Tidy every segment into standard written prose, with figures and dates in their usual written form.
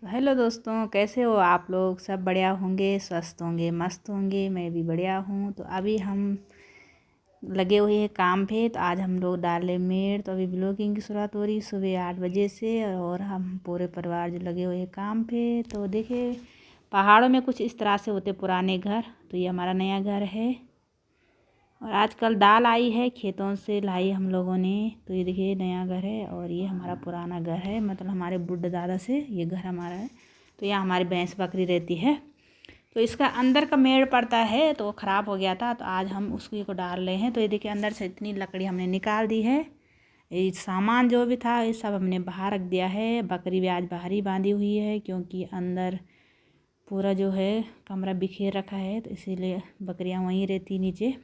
तो हेलो दोस्तों, कैसे हो आप लोग? सब बढ़िया होंगे, स्वस्थ होंगे, मस्त होंगे। मैं भी बढ़िया हूँ। तो अभी हम लगे हुए हैं काम पे। तो आज हम लोग डाले मेड़। तो अभी ब्लॉगिंग की शुरुआत हो रही सुबह 8 बजे से, और हम पूरे परिवार जो लगे हुए हैं काम पे। तो देखिए, पहाड़ों में कुछ इस तरह से होते पुराने घर। तो ये हमारा नया घर है, और आजकल दाल आई है, खेतों से लाई हम लोगों ने। तो ये देखिए नया घर है, और ये हमारा पुराना घर है, मतलब हमारे बुढ़े दादा से ये घर हमारा है। तो यहाँ हमारी भैंस बकरी रहती है। तो इसका अंदर का मेड़ पड़ता है, तो वो ख़राब हो गया था। तो आज हम उसको को डाल रहे हैं। तो ये देखिए अंदर से इतनी लकड़ी हमने निकाल दी है। ये सामान जो भी था ये सब हमने बाहर रख दिया है। बकरी भी आज बाहर ही बांधी हुई है, क्योंकि अंदर पूरा जो है कमरा बिखेर रखा है, तो इसीलिए बकरियाँ वहीं रहती नीचे।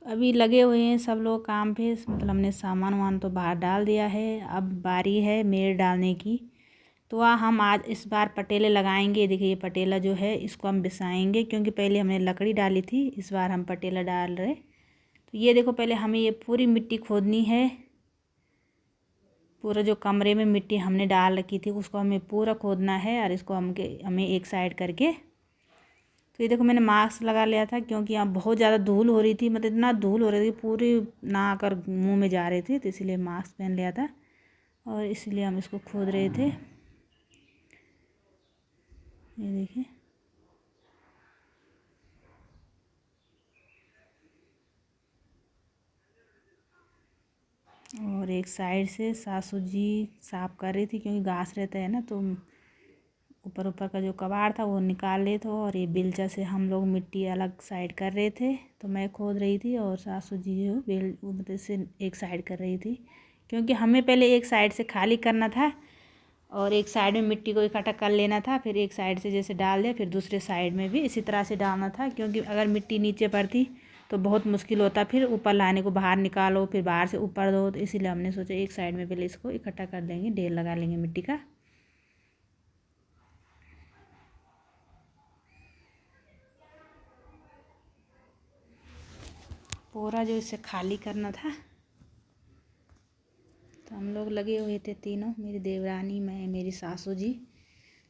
अभी लगे हुए हैं सब लोग काम पे, मतलब हमने सामान वामान तो बाहर डाल दिया है। अब बारी है मेड़ डालने की। तो वहाँ हम आज इस बार पटेले लगाएंगे। देखिए ये पटेला जो है इसको हम बिछाएंगे, क्योंकि पहले हमने लकड़ी डाली थी, इस बार हम पटेला डाल रहे। तो ये देखो, पहले हमें ये पूरी मिट्टी खोदनी है। पूरा जो कमरे में मिट्टी हमने डाल रखी थी उसको हमें पूरा खोदना है, और इसको हमें एक साइड करके। तो ये देखो मैंने मास्क लगा लिया था, क्योंकि यहाँ बहुत ज़्यादा धूल हो रही थी, मतलब इतना धूल हो रही थी पूरी नाक और मुंह में जा रही थी। तो इसलिए मास्क पहन लिया था, और इसलिए हम इसको खोद रहे थे। ये देखिए, और एक साइड से सासू जी साफ कर रही थी, क्योंकि घास रहता है ना, तो ऊपर ऊपर का जो कबाड़ था वो निकाल रहे थे। और ये बिलचा से हम लोग मिट्टी अलग साइड कर रहे थे। तो मैं खोद रही थी, और सासू जी जो मतलब से एक साइड कर रही थी, क्योंकि हमें पहले एक साइड से खाली करना था, और एक साइड में मिट्टी को इकट्ठा कर लेना था। फिर एक साइड से जैसे डाल दिया, फिर दूसरे साइड में भी इसी तरह से डालना था, क्योंकि अगर मिट्टी नीचे पड़ती तो बहुत मुश्किल होता। फिर ऊपर लाने को बाहर निकालो, फिर बाहर से ऊपर दो। तो इसीलिए हमने सोचा एक साइड में पहले इसको इकट्ठा कर देंगे, ढेर लगा लेंगे मिट्टी का। पूरा जो इसे खाली करना था। तो हम लोग लगे हुए थे तीनों, मेरी देवरानी, मैं, मेरी सासू जी।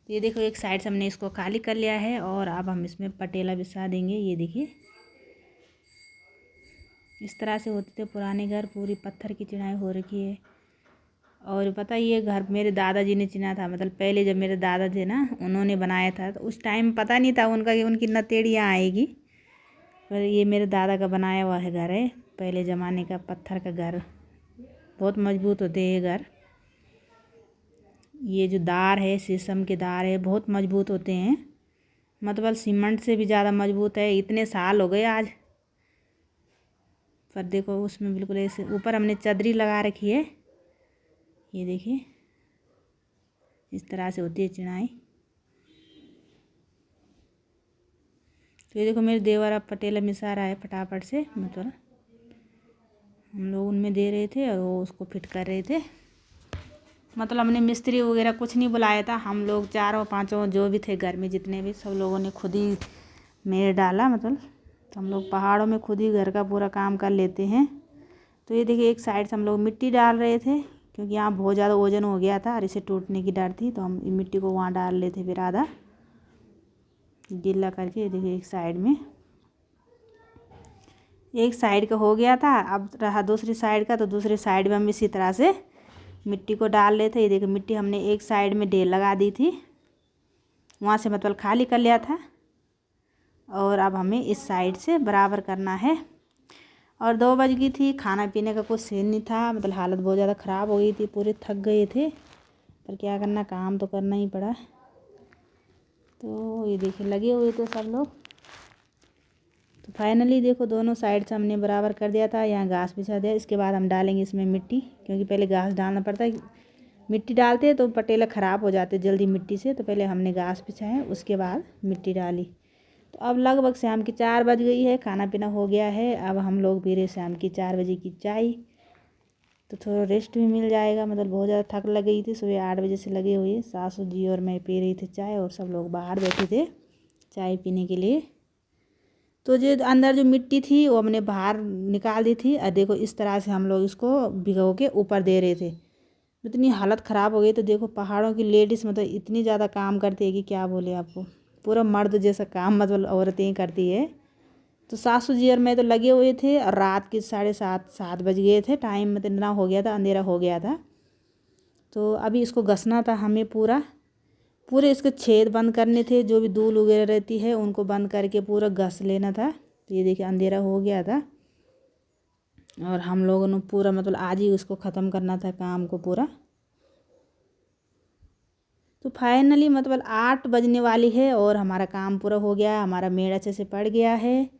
तो ये देखो एक साइड से हमने इसको खाली कर लिया है, और अब हम इसमें पटेला बिछा देंगे। ये देखिए इस तरह से होते थे पुराने घर, पूरी पत्थर की चिनाई हो रखी है। और पता ये घर मेरे दादाजी ने चिना था, मतलब पहले जब मेरे दादा थे ना, उन्होंने बनाया था। तो उस टाइम पता नहीं था उनका कि उनकी नतेड़ी यहाँ आएगी, पर ये मेरे दादा का बनाया हुआ है घर है, पहले ज़माने का पत्थर का घर। बहुत मजबूत होते हैं ये घर। ये जो दार है शीशम के दार है, बहुत मजबूत होते हैं, मतलब सीमेंट से भी ज़्यादा मजबूत है। इतने साल हो गए आज, पर देखो उसमें बिल्कुल ऐसे ऊपर हमने चदरी लगा रखी है। ये देखिए इस तरह से होती है चिनाई। तो ये देखो मेरे देवर अब पटेला मिसा रहा है फटाफट से, मतलब हम लोग उनमें दे रहे थे और वो उसको फिट कर रहे थे। मतलब हमने मिस्त्री वगैरह कुछ नहीं बुलाया था, हम लोग चारों पांचों जो भी थे घर में जितने भी, सब लोगों ने खुद ही मेड़ डाला। मतलब तो हम लोग पहाड़ों में खुद ही घर का पूरा काम कर लेते हैं। तो ये देखिए एक साइड से हम लोग मिट्टी डाल रहे थे, क्योंकि यहाँ बहुत ज़्यादा वजन हो गया था और इसे टूटने की डर थी। तो हम मिट्टी को वहाँ डाल लेते, फिर आधा गीला करके। ये देखिए एक साइड में, एक साइड का हो गया था, अब रहा दूसरी साइड का। तो दूसरी साइड में हम इसी तरह से मिट्टी को डाल लेते। ये देखिए मिट्टी हमने एक साइड में ढेर लगा दी थी, वहाँ से मतलब खाली कर लिया था, और अब हमें इस साइड से बराबर करना है। और 2 बज गई थी, खाना पीने का कुछ सीन नहीं था, मतलब हालत बहुत ज़्यादा ख़राब हो गई थी, पूरे थक गए थे, पर क्या करना, काम तो करना ही पड़ा। तो ये देखिए लगे हुए थे सब लोग। तो फाइनली देखो दोनों साइड से हमने बराबर कर दिया था, यहाँ घास बिछा दिया। इसके बाद हम डालेंगे इसमें मिट्टी, क्योंकि पहले घास डालना पड़ता है। मिट्टी डालते हैं तो पटेला ख़राब हो जाते जल्दी मिट्टी से, तो पहले हमने घास बिछाया, उसके बाद मिट्टी डाली। तो अब लगभग शाम की 4 बज गई है, खाना पीना हो गया है। अब हम लोग पी रहे शाम की 4 बजे की चाय, तो थोड़ा रेस्ट भी मिल जाएगा, मतलब बहुत ज़्यादा थक लग गई थी। सुबह 8 बजे से लगे हुए सासू जी और मैं पी रही थी चाय, और सब लोग बाहर बैठे थे चाय पीने के लिए। तो जो अंदर जो मिट्टी थी वो हमने बाहर निकाल दी थी, और देखो इस तरह से हम लोग इसको भिगो के ऊपर दे रहे थे। इतनी हालत ख़राब हो गई। तो देखो पहाड़ों की लेडीज़ मतलब इतनी ज़्यादा काम करती है कि क्या बोले आपको, पूरा मर्द जैसा काम मतलब औरतें ही करती है। तो सासू जी और मैं तो लगे हुए थे और रात के 7:30 बज गए थे, टाइम मतलब इतना हो गया था, अंधेरा हो गया था। तो अभी इसको घसना था हमें पूरे इसके छेद बंद करने थे, जो भी धूल वगैरह रहती है उनको बंद करके पूरा घस लेना था। तो ये देखिए अंधेरा हो गया था और हम लोगों ने पूरा मतलब आज ही उसको ख़त्म करना था काम को पूरा। तो फाइनली मतलब 8 बजने वाली है और हमारा काम पूरा हो गया, हमारा मेड़ अच्छे से पड़ गया है।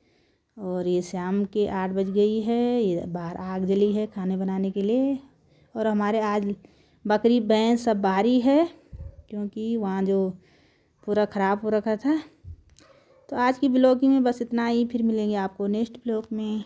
और ये शाम के 8 बज गई है, ये बाहर आग जली है खाने बनाने के लिए। और हमारे आज बकरी भैंस सब बाहर ही है, क्योंकि वहाँ जो पूरा ख़राब हो रखा था। तो आज की ब्लॉगिंग में बस इतना ही, फिर मिलेंगे आपको नेक्स्ट ब्लॉग में।